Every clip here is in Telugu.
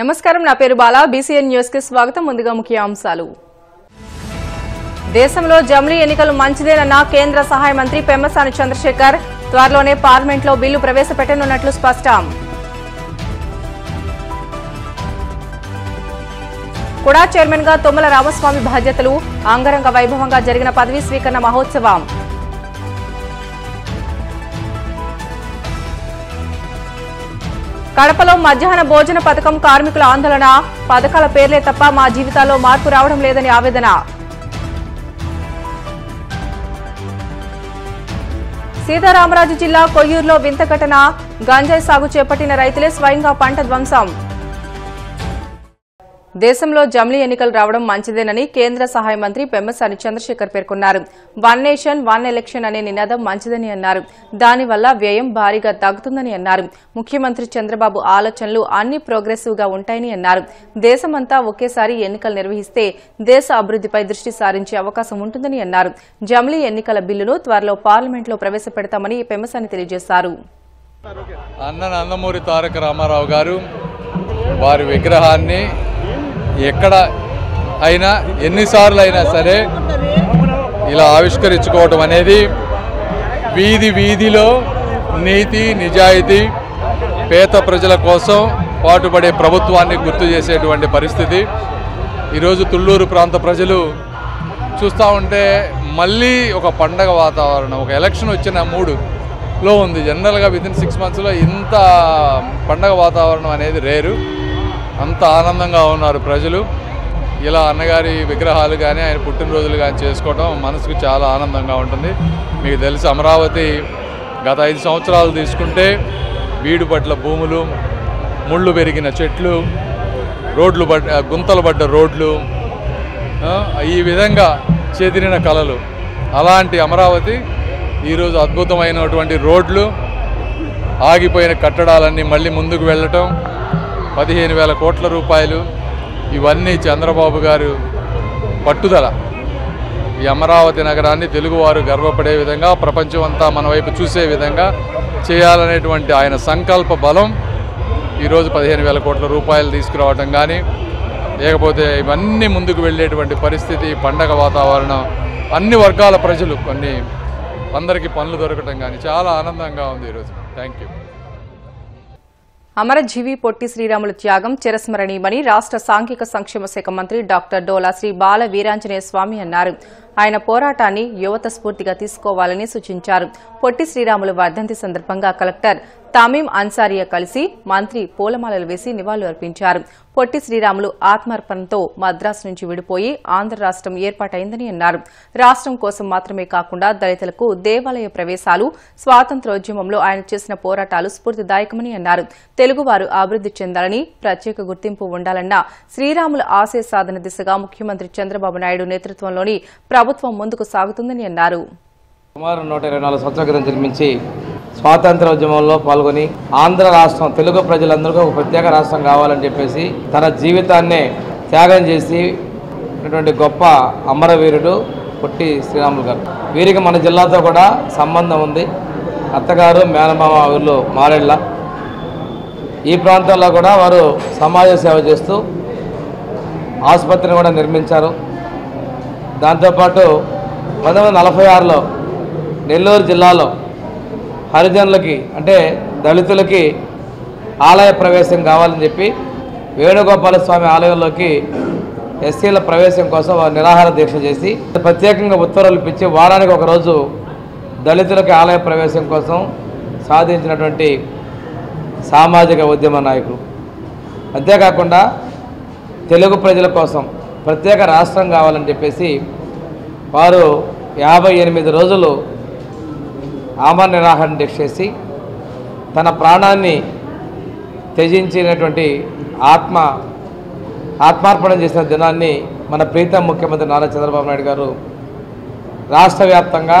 నమస్కారం, నా పేరు బాలా. బీసీఎన్ న్యూస్ కి స్వాగతం. ముందుగా ముఖ్య అంశాలు. దేశంలో జమిలీ ఎన్నికలు మంచిదేనన్న కేంద్ర సహాయ మంత్రి పెమ్మసాని చంద్రశేఖర్. త్వరలోనే పార్లమెంట్లో బిల్లు ప్రవేశపెట్టనున్నట్లు స్పష్టం. కుడా చైర్మన్ గా తుమ్మల రామస్వామి బాధ్యతలు. అంగరంగ వైభవంగా జరిగిన పదవీ స్వీకరణ మహోత్సవం. కడపలో మధ్యాహ్న భోజన పథకం కార్మికుల ఆందోళన. పథకాల పేర్లే తప్ప మా జీవితాల్లో మార్పు రావడం లేదని ఆవేదన. సీతారామరాజు జిల్లా కొయ్యూరులో వింత ఘటన. గంజాయి సాగు చేపట్టిన రైతులే స్వయంగా పంట ధ్వంసం. దేశంలో జమిలీ ఎన్నికలు రావడం మంచిదేనని కేంద్ర సహాయ మంత్రి పెమ్మసాని చంద్రశేఖర్ పేర్కొన్నారు. వన్ నేషన్ వన్ ఎలక్షన్ అనే నినాదం మంచిదని అన్నారు. దానివల్ల వ్యయం భారీగా తగ్గుతుందని అన్నారు. ముఖ్యమంత్రి చంద్రబాబు ఆలోచనలు అన్ని ప్రోగ్రెసివ్ గా ఉంటాయని అన్నారు. దేశమంతా ఒకేసారి ఎన్నికలు నిర్వహిస్తే దేశ అభివృద్దిపై దృష్టి సారించే అవకాశం ఉంటుందని అన్నారు. జమిలీ ఎన్నికల బిల్లును త్వరలో పార్లమెంట్లో ప్రవేశపెడతామని పెమ్మసాని తెలియజేశారు. అన్న నందమూరి తారక రామారావు గారు వారి విగ్రహాన్ని ఎక్కడ అయినా ఎన్నిసార్లు అయినా సరే ఇలా ఆవిష్కరించుకోవటం అనేది వీధి వీధిలో నీతి నిజాయితీ పేద ప్రజల కోసం పాటుపడే ప్రభుత్వాన్ని గుర్తు చేసేటువంటి పరిస్థితి. ఈరోజు తుళ్ళూరు ప్రాంత ప్రజలు చూస్తూ ఉంటే మళ్ళీ ఒక పండగ వాతావరణం, ఒక ఎలక్షన్ వచ్చిన మూడులో ఉంది. జనరల్గా వితిన్ 6 monthsలో ఇంత పండగ వాతావరణం అనేది రేరు. అంత ఆనందంగా ఉన్నారు ప్రజలు. ఇలా అన్నగారి విగ్రహాలు కానీ ఆయన పుట్టినరోజులు కానీ చేసుకోవడం మనసుకు చాలా ఆనందంగా ఉంటుంది. మీకు తెలుసు, అమరావతి గత 5 సంవత్సరాలు తీసుకుంటే బీడు పట్ల భూములు, ముళ్ళు పెరిగిన చెట్లు, రోడ్లు గుంతలు పడ్డ రోడ్లు, ఈ విధంగా చెదిరిన కళలు. అలాంటి అమరావతి ఈరోజు అద్భుతమైనటువంటి రోడ్లు, ఆగిపోయిన కట్టడాలన్నీ మళ్ళీ ముందుకు వెళ్ళటం, 15,000 కోట్ల రూపాయలు, ఇవన్నీ చంద్రబాబు గారు పట్టుదల. ఈ అమరావతి నగరాన్ని తెలుగువారు గర్వపడే విధంగా, ప్రపంచం అంతా మన వైపు చూసే విధంగా చేయాలనేటువంటి ఆయన సంకల్ప బలం ఈరోజు 15,000 కోట్ల రూపాయలు తీసుకురావటం కానీ, లేకపోతే ఇవన్నీ ముందుకు వెళ్ళేటువంటి పరిస్థితి, పండగ వాతావరణం, అన్ని వర్గాల ప్రజలు అందరికీ పనులు దొరకటం కానీ చాలా ఆనందంగా ఉంది ఈరోజు. Thank you. అమరజీవి పొట్టి శ్రీరాములు త్యాగం చిరస్మరణీయమని రాష్ట్ర సాంఘిక సంక్షేమ శాఖ మంత్రి డాక్టర్ డోలా శ్రీ బాల వీరాంజనేయ స్వామి అన్నారు. ఆయన పోరాటాన్ని యువత స్ఫూర్తిగా తీసుకోవాలని సూచించారు. పొట్టి శ్రీరాములు వర్ధంతి సందర్భంగా కలెక్టర్ తమీం అన్సారియా కలిసి మంత్రి పూలమాలలు వేసి నివాళులు అర్పించారు. పొట్టి శ్రీరాములు ఆత్మార్పణతో మద్రాసు నుంచి విడిపోయి ఆంధ్ర రాష్ట్రం ఏర్పాటైందని అన్నారు. రాష్ట్రం కోసం మాత్రమే కాకుండా దళితులకు దేవాలయ ప్రవేశాలు, స్వాతంత్ర్యోద్యమంలో ఆయన చేసిన పోరాటాలు స్ఫూర్తిదాయకమని అన్నారు. తెలుగువారు అభివృద్ది చెందాలని, ప్రత్యేక గుర్తింపు ఉండాలన్న శ్రీరాముల ఆశయ సాధన దిశగా ముఖ్యమంత్రి చంద్రబాబు నాయుడు నేతృత్వంలోని ప్రభుత్వం ముందుకు సాగుతుందని అన్నారు. సుమారు 124 సంవత్సరాల క్రితం జన్మించి స్వాతంత్రోద్యమంలో పాల్గొని ఆంధ్ర రాష్ట్రం, తెలుగు ప్రజలందరికీ ఒక ప్రత్యేక రాష్ట్రం కావాలని చెప్పేసి తన జీవితాన్నే త్యాగం చేసినటువంటి గొప్ప అమరవీరుడు పొట్టి శ్రీరాములు గారు. వీరికి మన జిల్లాతో కూడా సంబంధం ఉంది. అత్తగారు మేనమామ ఊళ్ళో మారెళ్ళ. ఈ ప్రాంతంలో కూడా వారు సమాజ సేవ చేస్తూ ఆసుపత్రిని కూడా నిర్మించారు. దాంతోపాటు 1946లో నెల్లూరు జిల్లాలో హరిజనులకి, అంటే దళితులకి ఆలయ ప్రవేశం కావాలని చెప్పి వేణుగోపాల స్వామి ఆలయంలోకి ఎస్సీల ప్రవేశం కోసం వారు నిరాహార దీక్ష చేసి ప్రత్యేకంగా ఉత్తర్వులు ఇప్పించి వారానికి ఒకరోజు దళితులకి ఆలయ ప్రవేశం కోసం సాధించినటువంటి సామాజిక ఉద్యమ నాయకులు. అంతేకాకుండా తెలుగు ప్రజల కోసం ప్రత్యేక రాష్ట్రం కావాలని చెప్పేసి వారు 58 రోజులు ఆమరణ నిరాహార దీక్ష చేసి తన ప్రాణాన్ని త్యజించినటువంటి ఆత్మార్పణ చేసిన దినాన్ని మన ప్రీతం ముఖ్యమంత్రి నారా చంద్రబాబు నాయుడు గారు రాష్ట్ర వ్యాప్తంగా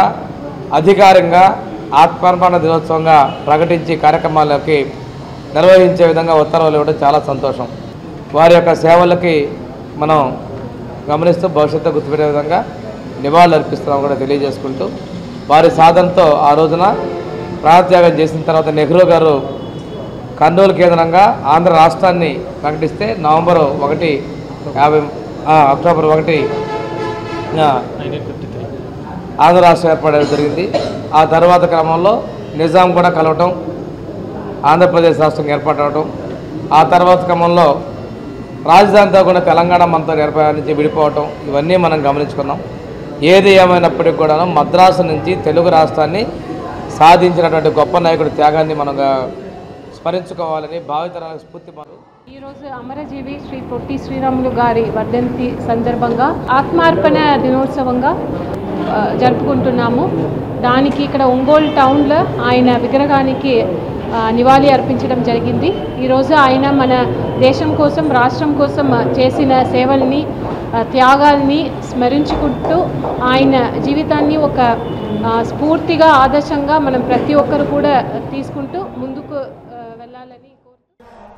అధికారికంగా ఆత్మార్పణ దినోత్సవంగా ప్రకటించి కార్యక్రమాలకి నిర్వహించే విధంగా ఉత్తర్వులు ఇవ్వడం చాలా సంతోషం. వారి యొక్క సేవలకి మనం గమనిస్తూ భవిష్యత్తు గుర్తుపెట్టే విధంగా నివాళులు అర్పిస్తున్నాం కూడా తెలియజేసుకుంటూ, వారి సాధనతో ఆ రోజున ప్రాణత్యాగం చేసిన తర్వాత నెహ్రూ గారు కర్నూలు కేంద్రంగా ఆంధ్ర రాష్ట్రాన్ని ప్రకటిస్తే నవంబర్ 1 అక్టోబర్ 1 ఆంధ్ర రాష్ట్రం ఏర్పడడం జరిగింది. ఆ తర్వాత క్రమంలో నిజాం కూడా కలవటం, ఆంధ్రప్రదేశ్ రాష్ట్రం ఏర్పడటం, ఆ తర్వాత క్రమంలో రాజధానితో కూడా తెలంగాణ మనతో నుంచి విడిపోవటం, ఇవన్నీ మనం గమనించుకున్నాం. ఏది ఏమైనప్పటికీ కూడా మద్రాసు నుంచి తెలుగు రాష్ట్రాన్ని సాధించినటువంటి గొప్ప నాయకుడి త్యాగాన్ని మనం స్మరించుకోవాలని భావితరాలకు స్ఫూర్తి. ఈరోజు అమరజీవి శ్రీ పొట్టి శ్రీరాములు గారి వర్ధంతి సందర్భంగా ఆత్మార్పణ దినోత్సవంగా జరుపుకుంటున్నాము. దానికి ఇక్కడ ఒంగోలు టౌన్లో ఆయన విగ్రహానికి నివాళి అర్పించడం జరిగింది. ఈరోజు ఆయన మన దేశం కోసం, రాష్ట్రం కోసం చేసిన సేవల్ని, త్యాగాల్ని స్మరించుకుంటూ ఆయన జీవితాన్ని ఒక స్ఫూర్తిగా, ఆదర్శంగా మనం ప్రతి ఒక్కరు కూడా తీసుకుంటూ ముందుకు వెళ్ళాలని.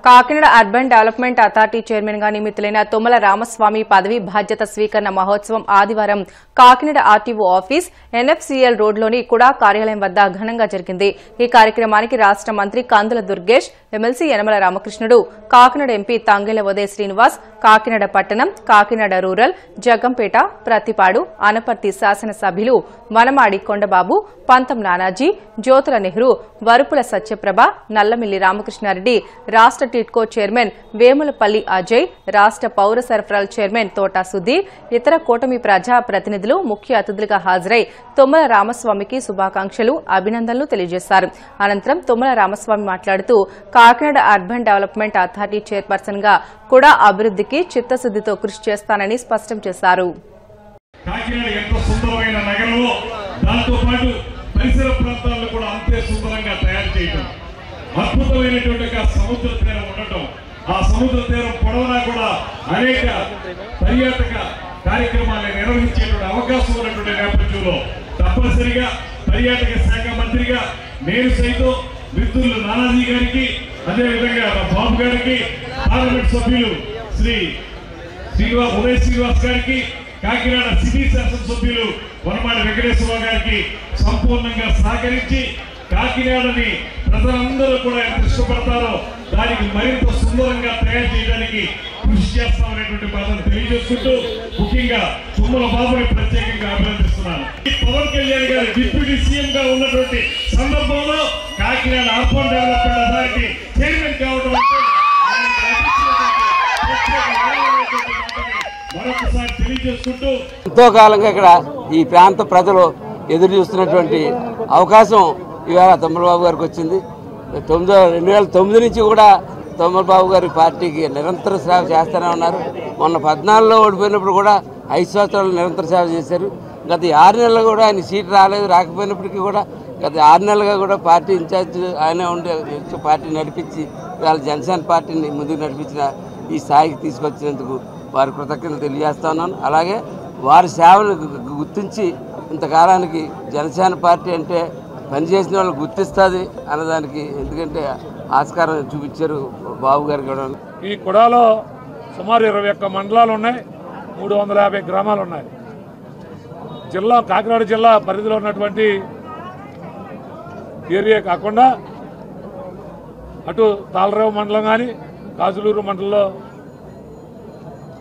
Kakinada urban development authority chairman గా నియమితులైన తుమ్మల రామస్వామి పదవి బాధ్యత స్వీకరణ మహోత్సవం ఆదివారం కాకినాడ ఆర్టీఓ ఆఫీస్ ఎన్ఎఫ్సీఎల్ రోడ్లోని కుడా కార్యాలయం వద్ద ఘనంగా జరిగింది. ఈ కార్యక్రమానికి రాష్ట మంత్రి కందుల దుర్గేష్, ఎమ్మెల్సీ యనమల రామకృష్ణుడు, కాకినాడ ఎంపీ తంగెళ్ల ఉదయ శ్రీనివాస్, కాకినాడ పట్టణం, కాకినాడ రూరల్, జగ్గంపేట, ప్రతిపాడు, అనపర్తి శాసనసభ్యులు వనమాడి కొండబాబు, పంతం నానాజీ, జ్యోతుల నెహ్రూ, వరుపుల సత్యప్రభ, నల్లమిల్లి రామకృష్ణారెడ్డి, రాష్ట టిడ్కో చైర్మన్ వేములపల్లి అజయ్, రాష్ట పౌర సరఫరాల చైర్మన్ తోటా సుధీర్, ఇతర కూటమి ప్రజా ప్రతినిధులు ముఖ్య అతిథులుగా హాజరై తుమ్మల రామస్వామికి శుభాకాంక్షలు, అభినందనలు తెలియజేశారు. అనంతరం తుమ్మల రామస్వామి మాట్లాడుతూ Kakinada urban development authority chairperson గా కూడా అభివృద్ధికి చిత్తశుద్దితో కృషి చేస్తానని స్పష్టం చేశారు. పరిసర ప్రాంతాలను కూడా అంతే సుందరంగా తయారు చేయడం, అద్భుతమైనటువంటి సముద్ర తీరం ఉండటం, ఆ సముద్ర తీరం పొడవునా కూడా అనేక పర్యాటక కార్యక్రమాలను నిర్వహించేటువంటి అవకాశం ఉన్నటువంటి నేపథ్యంలో తప్పనిసరిగా పర్యాటక శాఖ మంత్రిగా నేను సైతం మిత్రులు నానాజీ గారికి, అదేవిధంగా బాబు గారికి, పార్లమెంట్ సభ్యులు శ్రీ ఉదయ శ్రీనివాస్ గారికి, కాకినాడ సిటీ శాసనసభ్యులు వనమాడి వెంకటేశ్వరరావు గారికి సంపూర్ణంగా సహకరించి కాకినాడని ప్రజలందరూ కూడా ఎంత ఇష్టపడతారో దానికి మరింత సుందరంగా తయారు చేయడానికి కృషి చేస్తామనేటువంటి బాధను తెలియజేసుకుంటూ ముఖ్యంగా తుమ్మల బాబుని ప్రత్యేకంగా అభినందిస్తున్నాను. పవన్ కళ్యాణ్ గారు డిప్యూటీ సీఎం గా ఉన్నటువంటి సందర్భంలో Kakinada urban development authority chairman కావడం మరొకసారి తెలియజేసుకుంటూ ఎంతో కాలంగా ఇక్కడ ఈ ప్రాంత ప్రజలు ఎదురు చూస్తున్నటువంటి అవకాశం ఇవాళ తుమ్మలబాబు గారికి వచ్చింది. 2009 నుంచి కూడా తుమ్మలబాబు గారి పార్టీకి నిరంతర సేవ చేస్తూనే ఉన్నారు. మొన్న 14లో ఓడిపోయినప్పుడు కూడా 5 సంవత్సరాలు నిరంతర సేవ చేశారు. గత 6 నెలలు కూడా ఆయన సీట్ రాకపోయినప్పటికీ కూడా గత 6 నెలలుగా కూడా పార్టీ ఇన్ఛార్జ్ ఆయనే ఉండి పార్టీ నడిపించి ఇవాళ జనసేన పార్టీని ముందుకు నడిపించిన ఈ స్థాయికి తీసుకొచ్చినందుకు వారి కృతజ్ఞతలు తెలియజేస్తా ఉన్నాను. అలాగే వారి సేవలు గుర్తించి ఇంతకాలానికి జనసేన పార్టీ అంటే పనిచేసిన వాళ్ళు గుర్తిస్తుంది అన్నదానికి ఎందుకంటే ఆస్కారం చూపించారు బాబు గారు కూడా. ఈ కుడాలో సుమారు 21 మండలాలు ఉన్నాయి, 350 గ్రామాలు ఉన్నాయి. కాకినాడ జిల్లా పరిధిలో ఉన్నటువంటి ఏరియా కాకుండా అటు తాళరేవు మండలం కానీ, కాజులూరు మండలంలో,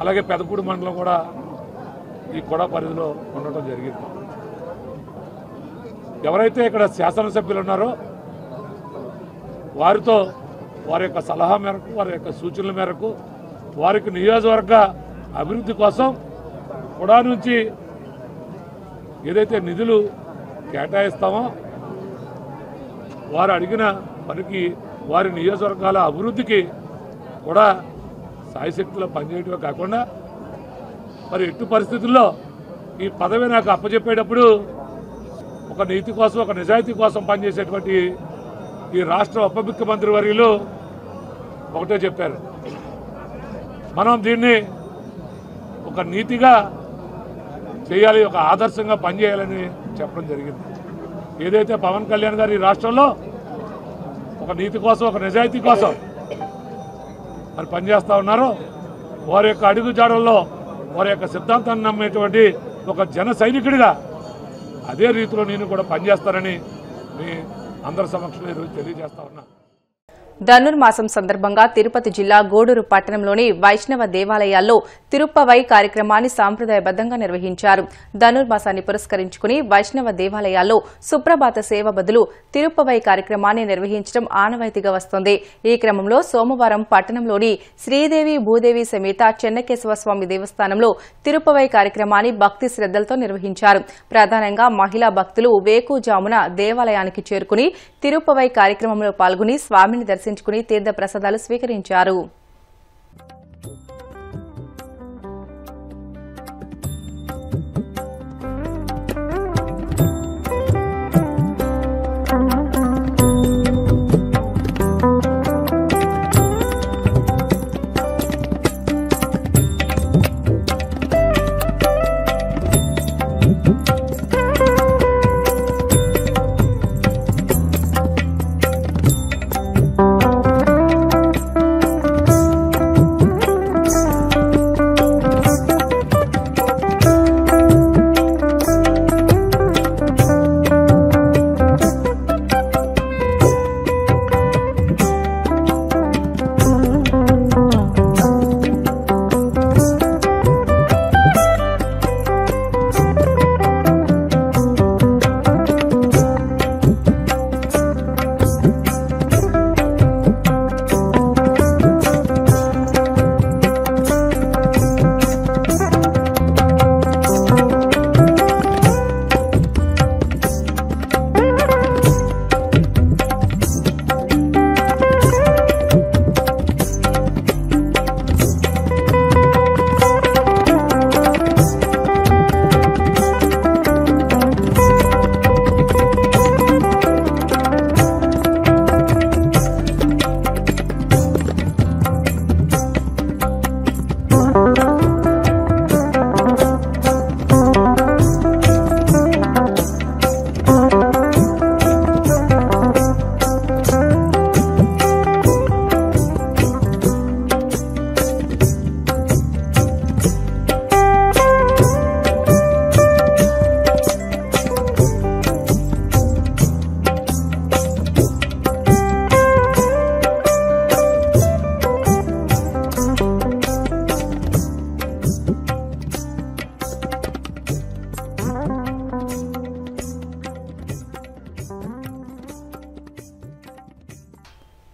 అలాగే పెదపూడి మండలం కూడా ఈ కుడా పరిధిలో ఉండటం జరిగింది. ఎవరైతే ఇక్కడ శాసనసభ్యులు ఉన్నారో వారితో వారి యొక్క సలహా మేరకు, వారి యొక్క సూచనల మేరకు వారికి నియోజకవర్గ అభివృద్ధి కోసం కుడా నుంచి ఏదైతే నిధులు కేటాయిస్తామో వారు అడిగిన పనికి వారి నియోజకవర్గాల అభివృద్ధికి కూడా సాయశక్తిలో పనిచేయటమే కాకుండా మరి ఎట్టి పరిస్థితుల్లో ఈ పదవి నాకు అప్పచెప్పేటప్పుడు ఒక నీతి కోసం, ఒక నిజాయితీ కోసం పనిచేసేటువంటి ఈ రాష్ట్ర ఉప ముఖ్యమంత్రి వర్యులు ఒకటే చెప్పారు, మనం దీన్ని ఒక నీతిగా చేయాలి, ఒక ఆదర్శంగా పనిచేయాలని చెప్పడం జరిగింది. ఏదైతే పవన్ కళ్యాణ్ గారు ఈ రాష్ట్రంలో ఒక నీతి కోసం, ఒక నిజాయితీ కోసం మరి పనిచేస్తూ ఉన్నారో వారి యొక్క అడుగు జాడల్లో వారి యొక్క సిద్ధాంతాన్ని నమ్మేటువంటి ఒక జన సైనికుడిగా అదే రీతిలో నేను కూడా పనిచేస్తానని మీ అందరి సమక్షంలో ఈరోజు తెలియజేస్తా ఉన్నా. ధనుర్మాసం సందర్భంగా తిరుపతి జిల్లా గూడూరు పట్టణంలోని వైష్ణవ దేవాలయాల్లో తిరుప్పవై కార్యక్రమాన్ని సాంప్రదాయబద్దంగా నిర్వహించారు. ధనుర్మాసాన్ని పురస్కరించుకుని వైష్ణవ దేవాలయాల్లో సుప్రభాత సేవ బదులు తిరుప్పవై కార్యక్రమాన్ని నిర్వహించడం ఆనవాయితీగా వస్తోంది. ఈ క్రమంలో సోమవారం పట్టణంలోని శ్రీదేవి భూదేవి సమేత చెన్నకేశవ స్వామి దేవస్థానంలో తిరుప్పవై కార్యక్రమాన్ని భక్తి శ్రద్దలతో నిర్వహించారు. ప్రధానంగా మహిళా భక్తులు వేకుజామున దేవాలయానికి చేరుకుని తిరుప్పవై కార్యక్రమంలో పాల్గొని స్వామిని దర్శించుకుని తీర్థ ప్రసాదాలు స్వీకరించారు.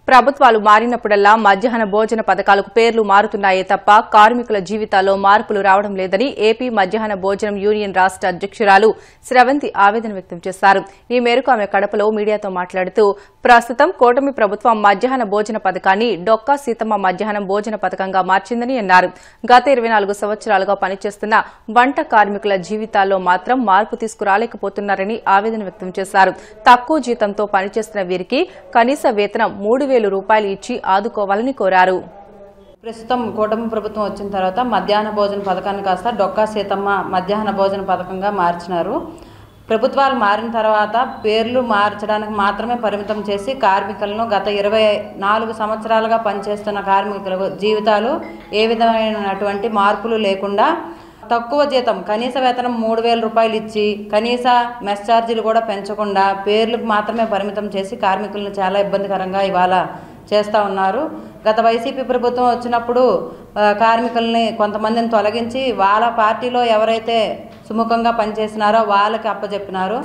ప్రభుత్వాలు మారినప్పుడల్లా మధ్యాహ్న భోజన పథకాలకు పేర్లు మారుతున్నాయే తప్ప కార్మికుల జీవితాల్లో మార్పులు రావడం లేదని ఏపీ మధ్యాహ్న భోజనం యూనియన్ రాష్ట అధ్యక్షురాలు స్రవంతి ఆవేదన వ్యక్తం చేశారు. ఈ మేరకు ఆమె కడపలో మీడియాతో మాట్లాడుతూ ప్రస్తుతం కూటమి ప్రభుత్వం మధ్యాహ్న భోజన పథకాన్ని డొక్కా సీతమ్మ మధ్యాహ్నం భోజన పథకంగా మార్చిందని అన్నారు. గత 24 సంవత్సరాలుగా పనిచేస్తున్న వంట కార్మికుల జీవితాల్లో మాత్రం మార్పు తీసుకురాలేకపోతున్నారని ఆవేదన వ్యక్తం చేశారు. తక్కువ జీతంతో పనిచేస్తున్న వీరికి కనీస వేతనం 3,000 రూపాయలు ఇచ్చి ఆదుకోవాలని కోరారు. ప్రస్తుతం కూటమి ప్రభుత్వం వచ్చిన తర్వాత మధ్యాహ్న భోజన పథకాన్ని కాస్త డొక్కా సీతమ్మ మధ్యాహ్న భోజన పథకంగా మార్చినారు. ప్రభుత్వాలు మారిన తర్వాత పేర్లు మార్చడానికి మాత్రమే పరిమితం చేసి కార్మికులను గత 24 సంవత్సరాలుగా పనిచేస్తున్న కార్మికుల జీవితాలు ఏ విధమైనటువంటి మార్పులు లేకుండా తక్కువ జీతం కనీస వేతనం 3,000 రూపాయలు ఇచ్చి కనీస మెస్ ఛార్జీలు కూడా పెంచకుండా పేర్లకు మాత్రమే పరిమితం చేసి కార్మికులను చాలా ఇబ్బందికరంగా ఇవాళ చేస్తూ ఉన్నారు. గత వైసీపీ ప్రభుత్వం వచ్చినప్పుడు కార్మికుల్ని కొంతమందిని తొలగించి వాళ్ళ పార్టీలో ఎవరైతే సుముఖంగా పనిచేసినారో వాళ్ళకి అప్పచెప్పినారు.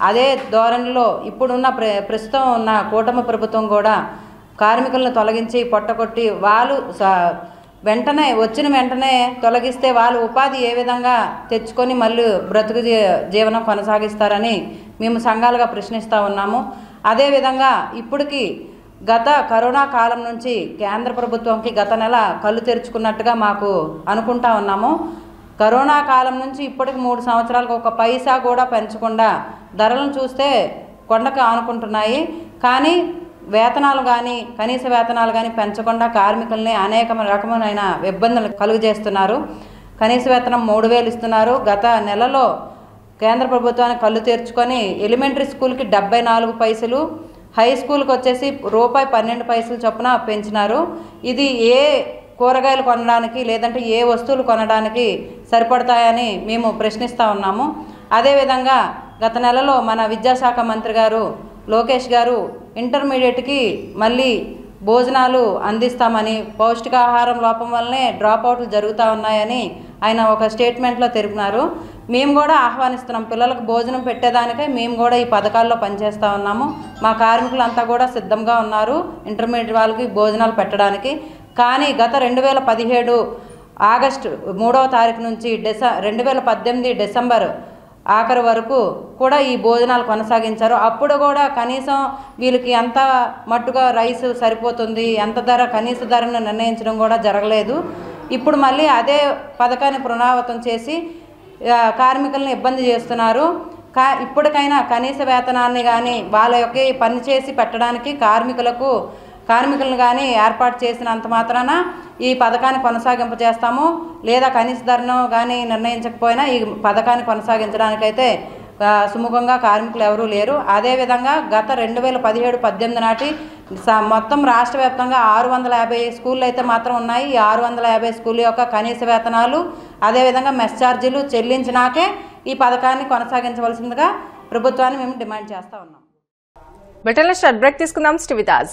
అదే ధోరణిలో ఇప్పుడున్న ప్రస్తుతం ఉన్న కూటమి ప్రభుత్వం కూడా కార్మికులను తొలగించి పొట్టకొట్టి వాళ్ళు వచ్చిన వెంటనే తొలగిస్తే వాళ్ళు ఉపాధి ఏ విధంగా తెచ్చుకొని మళ్ళీ బ్రతుకు జీవనం కొనసాగిస్తారని మేము సంఘాలుగా ప్రశ్నిస్తూ ఉన్నాము. అదేవిధంగా ఇప్పటికీ గత కరోనా కాలం నుంచి కేంద్ర ప్రభుత్వంకి గత నెల కళ్ళు తెరుచుకున్నట్టుగా మాకు అనుకుంటా ఉన్నాము. కరోనా కాలం నుంచి ఇప్పటికి 3 సంవత్సరాలకు ఒక పైసా కూడా పెంచకుండా ధరలను చూస్తే కొండకు ఆనుకుంటున్నాయి. కానీ వేతనాలు కానీ కనీస వేతనాలు కానీ పెంచకుండా కార్మికుల్ని అనేక రకమైన ఇబ్బందులు కలుగజేస్తున్నారు. కనీస వేతనం 3,000 ఇస్తున్నారు. గత నెలలో కేంద్ర ప్రభుత్వానికి కళ్ళు తెరుచుకొని ఎలిమెంటరీ స్కూల్కి 74 పైసలు, హై స్కూల్కి వచ్చేసి ₹12 చొప్పున పెంచినారు. ఇది ఏ కూరగాయలు కొనడానికి లేదంటే ఏ వస్తువులు కొనడానికి సరిపడతాయని మేము ప్రశ్నిస్తూ ఉన్నాము. అదేవిధంగా గత నెలలో మన విద్యాశాఖ మంత్రి గారు లోకేష్ గారు ఇంటర్మీడియట్కి మళ్ళీ భోజనాలు అందిస్తామని, పౌష్టికాహారం లోపం వల్లనే డ్రాప్ అవుట్లు జరుగుతూ ఉన్నాయని ఆయన ఒక స్టేట్మెంట్లో తెలిపినారు. మేము కూడా ఆహ్వానిస్తున్నాం. పిల్లలకు భోజనం పెట్టేదానికై మేము కూడా ఈ పథకాల్లో పనిచేస్తూ ఉన్నాము. మా కార్మికులంతా కూడా సిద్ధంగా ఉన్నారు ఇంటర్మీడియట్ వాళ్ళకి భోజనాలు పెట్టడానికి. కానీ గత 2017 ఆగస్టు 3వ తారీఖు నుంచి 2018 డిసెంబర్ ఆఖరి వరకు కూడా ఈ భోజనాలు కొనసాగించారు. అప్పుడు కూడా కనీసం వీళ్ళకి ఎంత మట్టుగా రైస్ సరిపోతుంది, ఎంత ధర, కనీస ధరను నిర్ణయించడం కూడా జరగలేదు. ఇప్పుడు మళ్ళీ అదే పథకాన్ని పునరావృతం చేసి కార్మికులను ఇబ్బంది చేస్తున్నారు. ఇప్పటికైనా కనీస వేతనాన్ని కానీ వాళ్ళ యొక్క పని చేసి పెట్టడానికి కార్మికులను కానీ ఏర్పాటు చేసినంత మాత్రాన ఈ పథకాన్ని కొనసాగింపజేస్తాము. లేదా కనీస ధరను కానీ నిర్ణయించకపోయినా ఈ పథకాన్ని కొనసాగించడానికైతే సుముఖంగా కార్మికులు ఎవరూ లేరు. అదేవిధంగా గత 2017-18 నాటి మొత్తం రాష్ట్ర వ్యాప్తంగా 650 స్కూళ్ళు అయితే మాత్రం ఉన్నాయి. ఈ 650 స్కూల్ యొక్క కనీస వేతనాలు అదేవిధంగా మెస్ ఛార్జీలు చెల్లించినాకే ఈ పథకాన్ని కొనసాగించవలసిందిగా ప్రభుత్వాన్ని మేము డిమాండ్ చేస్తూ ఉన్నాం. బ్రిటన్లో షార్ట్ బ్రేక్ తీసుకుందాం. Stay with us.